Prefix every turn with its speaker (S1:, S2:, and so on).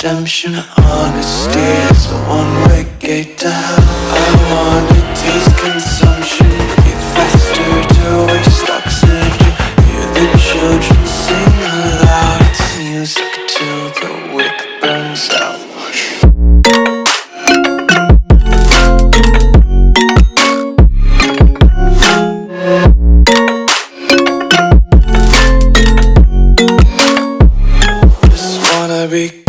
S1: redemption. Honesty is a one-way gate to hell. I wanna taste consumption, breathe faster to waste oxygen. Hear the children sing aloud. It's music till the wick burns out. Just wanna be